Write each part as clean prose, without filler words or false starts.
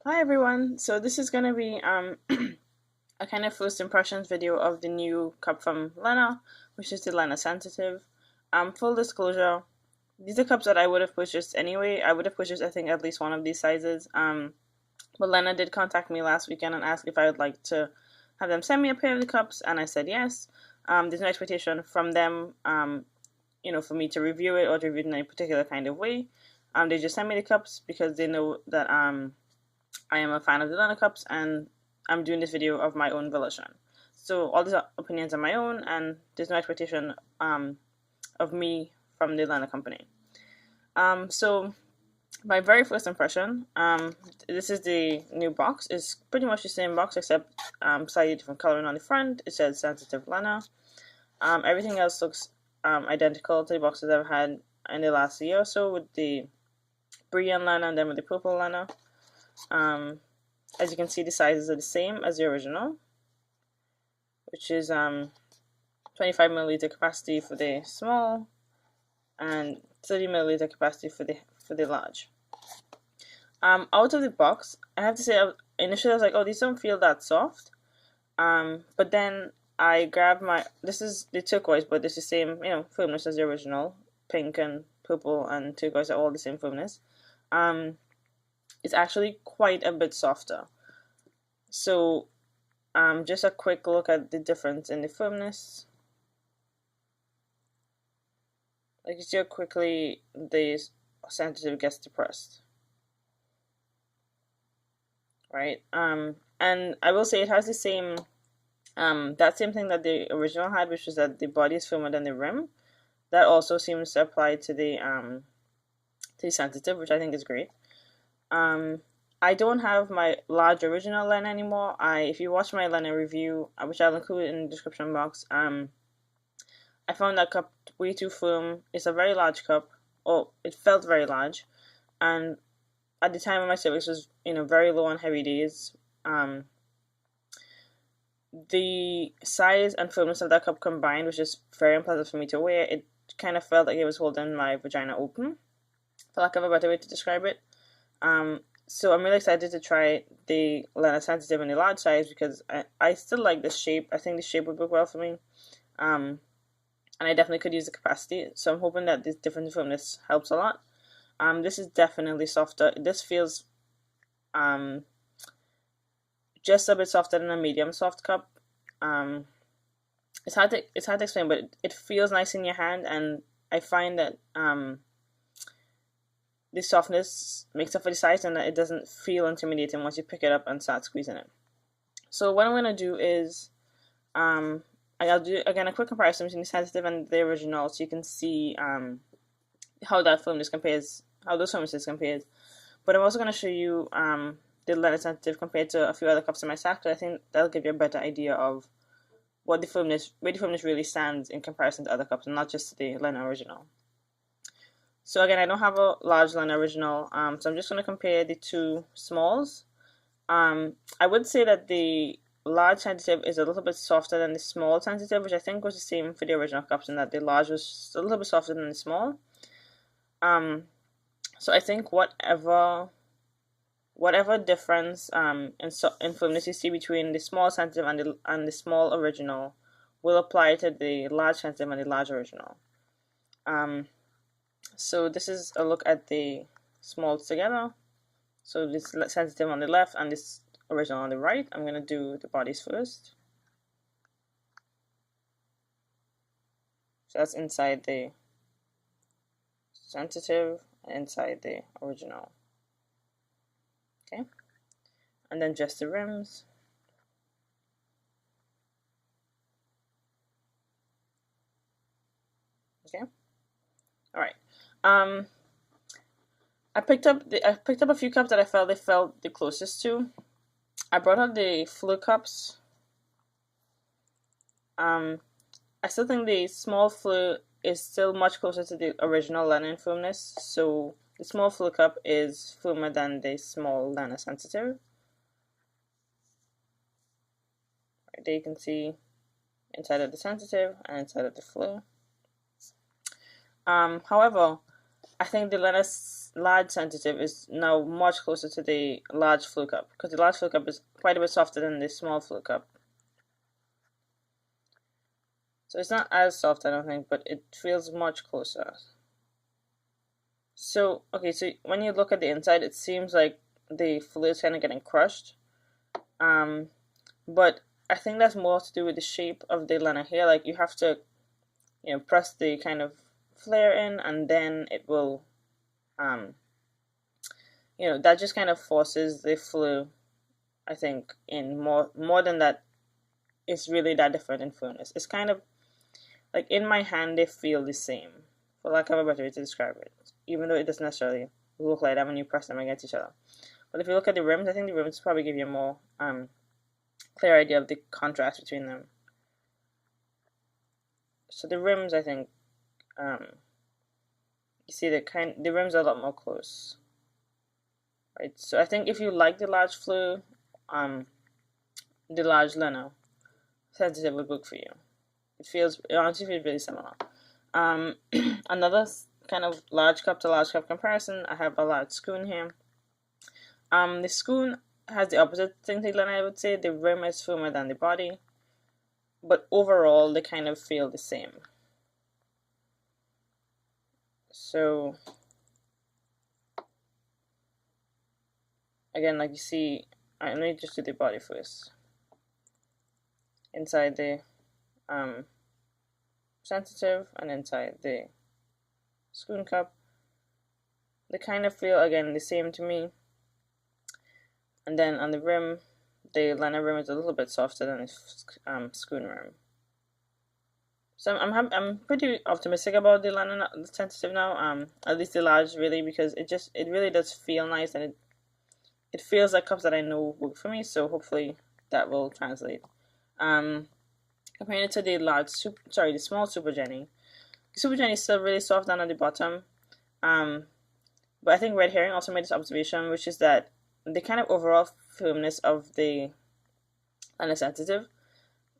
Hi everyone. So this is gonna be a kind of first impressions video of the new cup from Lena, which is the Lena Sensitive. Full disclosure, these are cups that I would have purchased anyway. I would have purchased I think at least one of these sizes. But Lena did contact me last weekend and ask if I would like to have them send me a pair of the cups, and I said yes. There's no expectation from them, for me to review it or to review it in a particular kind of way. They just sent me the cups because they know that I am a fan of the Lena cups, and I'm doing this video of my own volition. So all these opinions are my own, and there's no expectation of me from the Lena company. So my very first impression, this is the new box. It's pretty much the same box except slightly different coloring on the front. It says Sensitive Lena. Everything else looks identical to the boxes I've had in the last year or so, with the Brian Lena and then with the purple Lena. As you can see, the sizes are the same as the original, which is 25 milliliter capacity for the small and 30 milliliter capacity for the large. Out of the box, I have to say, initially I was like, oh, these don't feel that soft. But then I grabbed this is the turquoise, but it's the same, firmness as the original. Pink and purple and turquoise are all the same firmness. It's actually quite a bit softer. So, just a quick look at the difference in the firmness. Like you see how quickly the sensitive gets depressed, right? And I will say it has the same, that same thing that the original had, which is that the body is firmer than the rim. That also seems to apply to the sensitive, which I think is great. I don't have my large original Lena anymore. If you watch my Lena review, which I'll include in the description box, I found that cup way too firm. It's a very large cup. Oh, it felt very large, and at the time of my cervix was very low on heavy days. The size and firmness of that cup combined was just very unpleasant for me to wear. It kind of felt like it was holding my vagina open, for lack of a better way to describe it. So I'm really excited to try the Lena Sensitive in the large size because I still like this shape. I think the shape would work well for me. And I definitely could use the capacity. So I'm hoping that this difference in firmness helps a lot. This is definitely softer. This feels just a bit softer than a medium soft cup. It's hard to explain, but it feels nice in your hand, and I find that the softness makes up for the size, and that it doesn't feel intimidating once you pick it up and start squeezing it. So what I'm going to do is, I'll do again a quick comparison between the sensitive and the original, so you can see how that firmness compares, how those firmnesses compares. But I'm also going to show you the Lena Sensitive compared to a few other cups in my stack, because I think that'll give you a better idea of where the firmness really stands in comparison to other cups, and not just the Lena original. So again, I don't have a large Lena original, so I'm just going to compare the two smalls. I would say that the large sensitive is a little bit softer than the small sensitive, which I think was the same for the original cups, and that the large was a little bit softer than the small. So I think whatever difference in firmness you see between the small sensitive and the small original will apply to the large sensitive and the large original. So this is a look at the smalls together. So this sensitive on the left and this original on the right. I'm going to do the bodies first. So that's inside the sensitive and inside the original. Okay. And then just the rims. Okay. All right. I picked up a few cups that I felt the closest to. I brought out the Fleur cups. I still think the small Fleur is still much closer to the original Lena firmness. So the small Fleur cup is firmer than the small Lena Sensitive. Right there you can see inside of the sensitive and inside of the Fleur. However, I think the Lena large sensitive is now much closer to the large fluid cup, because the large fluid cup is quite a bit softer than the small fluid cup. So it's not as soft, I don't think, but it feels much closer. So, okay, so when you look at the inside, it seems like the fluid's kind of getting crushed. But I think that's more to do with the shape of the Lena here. Like, you have to, press the kind of flare in, and then it will, that just kind of forces the flue, I think, in more than that. It's really that different in firmness. It's kind of like in my hand, they feel the same, for lack of a better way to describe it, even though it doesn't necessarily look like that when you press them against each other. But if you look at the rims, I think the rims probably give you a more clear idea of the contrast between them. So the rims, I think, you see the rims are a lot more close, right? So I think if you like the large flue, the large Lena Sensitive would work for you. It honestly feels really similar. Another kind of large cup to large cup comparison, I have a large spoon here. The spoon has the opposite thing to Lena, I would say. The rim is firmer than the body, but overall they kind of feel the same. So again, like you see, let me just do the body first. Inside the sensitive and inside the spoon cup, they kind of feel, again, the same to me. And then on the rim, the Lena rim is a little bit softer than the spoon rim. So I'm pretty optimistic about the Lena Sensitive now, at least the large, really, because it really does feel nice, and it feels like cups that I know work for me. So hopefully that will translate. Comparing it to the small Super Jenny. The Super Jenny is still really soft down at the bottom. But I think Red Herring also made this observation, which is that the kind of overall firmness of the Lena Sensitive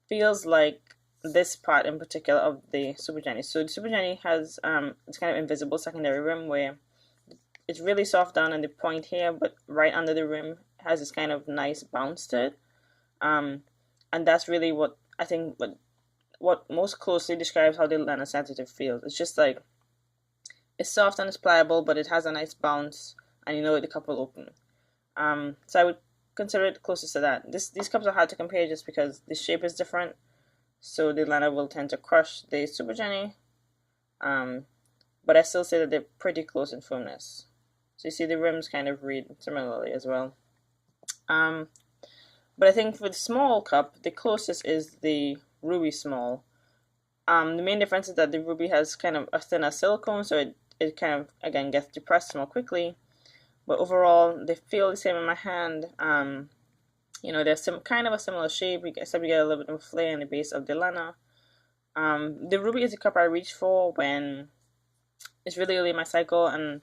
feels like this part in particular of the Super Jenny. So the Super Jenny has this kind of invisible secondary rim where it's really soft down at the point here, but right under the rim has this kind of nice bounce to it. And that's really what I think what most closely describes how the Lena Sensitive feels. It's just like, it's soft and it's pliable, but it has a nice bounce, and the cup will open. So I would consider it closest to that. These cups are hard to compare just because the shape is different, so the Lena will tend to crush the Super Jenny. But I still say that they're pretty close in firmness. So you see the rims kind of read similarly as well. But I think for the small cup, the closest is the Ruby Small. The main difference is that the Ruby has kind of a thinner silicone, so it kind of, again, gets depressed more quickly. But overall, they feel the same in my hand. They're kind of a similar shape, except we get a little bit of flare in the base of the Lena. The Ruby is a cup I reach for when it's really early in my cycle and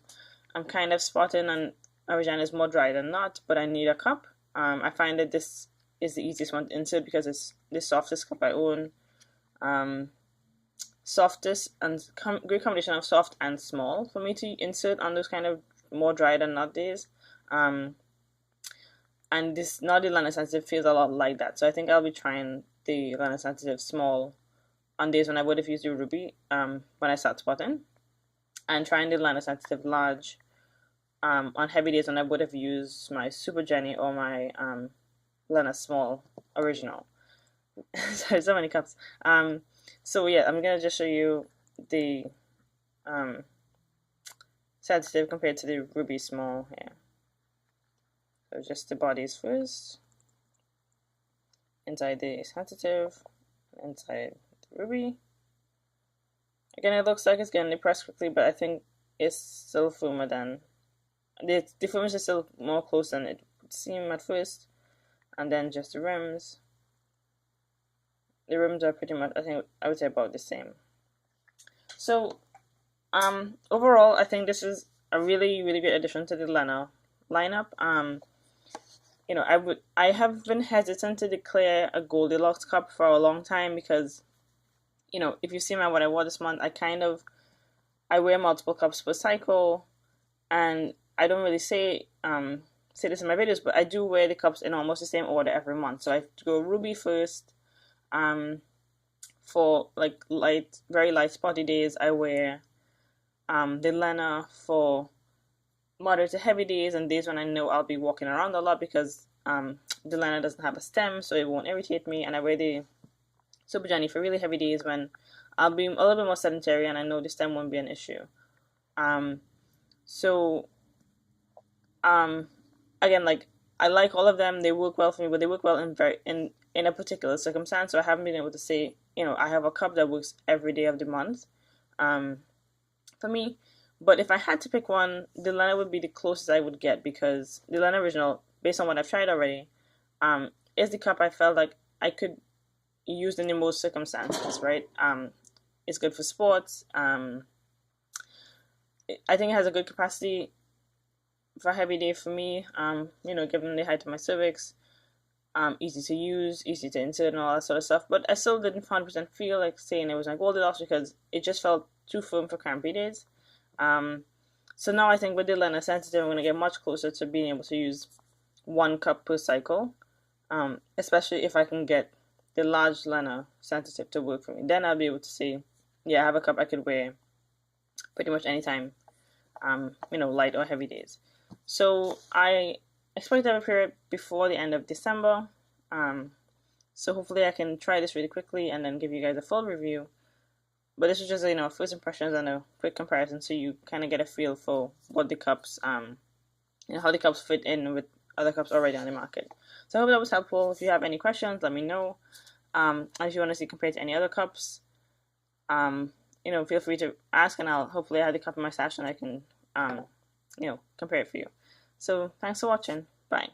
I'm kind of spotting and my vagina is more dry than not, but I need a cup. I find that this is the easiest one to insert because it's the softest cup I own. Softest and great combination of soft and small for me to insert on those kind of more dry than not days. And this now the Lena Sensitive feels a lot like that. So I think I'll be trying the Lena Sensitive small on days when I would have used the Ruby when I start spotting, and trying the Lena Sensitive large on heavy days when I would have used my Super Jenny or my Lena Small original. Sorry, so many cups. So yeah, I'm gonna just show you the Sensitive compared to the Ruby Small here. So just the bodies first, inside the Sensitive, inside the Ruby. Again, it looks like it's getting depressed quickly, but I think it's still firmer than the firmness is still more close than it would seem at first. And then just the rims. The rims are pretty much, I would say, about the same. So overall, I think this is a really, really good addition to the Lena lineup. I have been hesitant to declare a Goldilocks cup for a long time because, if you see what I wore this month, I wear multiple cups per cycle, and I don't really say this in my videos, but I do wear the cups in almost the same order every month. So I go ruby first. For like very light spotty days, I wear the Lena for moderate to heavy days and days when I know I'll be walking around a lot, because the Lena doesn't have a stem, so it won't irritate me. And I wear the Super Jenny for really heavy days when I'll be a little bit more sedentary and I know the stem won't be an issue. So again, like, I like all of them. They work well for me, but they work well in a particular circumstance. So I haven't been able to say, I have a cup that works every day of the month for me. But if I had to pick one, the Lena would be the closest I would get, because the Lena Original, based on what I've tried already, is the cup I felt like I could use in the most circumstances, right? It's good for sports. I think it has a good capacity for a heavy day for me, given the height of my cervix. Easy to use, easy to insert, and all that sort of stuff. But I still didn't 100% feel like saying it was my Goldilocks, because it just felt too firm for crampy days. So now I think with the Lena Sensitive, I'm going to get much closer to being able to use 1 cup per cycle, especially if I can get the large Lena Sensitive to work for me. Then I'll be able to say, yeah, I have a cup I could wear pretty much anytime, light or heavy days. So I expect to have a period before the end of December. So hopefully I can try this really quickly and then give you guys a full review. But this was just, first impressions and a quick comparison, so you kind of get a feel for what the cups, how the cups fit in with other cups already on the market. So I hope that was helpful. If you have any questions, let me know. And if you want to see compared to any other cups, feel free to ask, and I'll hopefully have the cup in my stash and I can, compare it for you. So thanks for watching. Bye.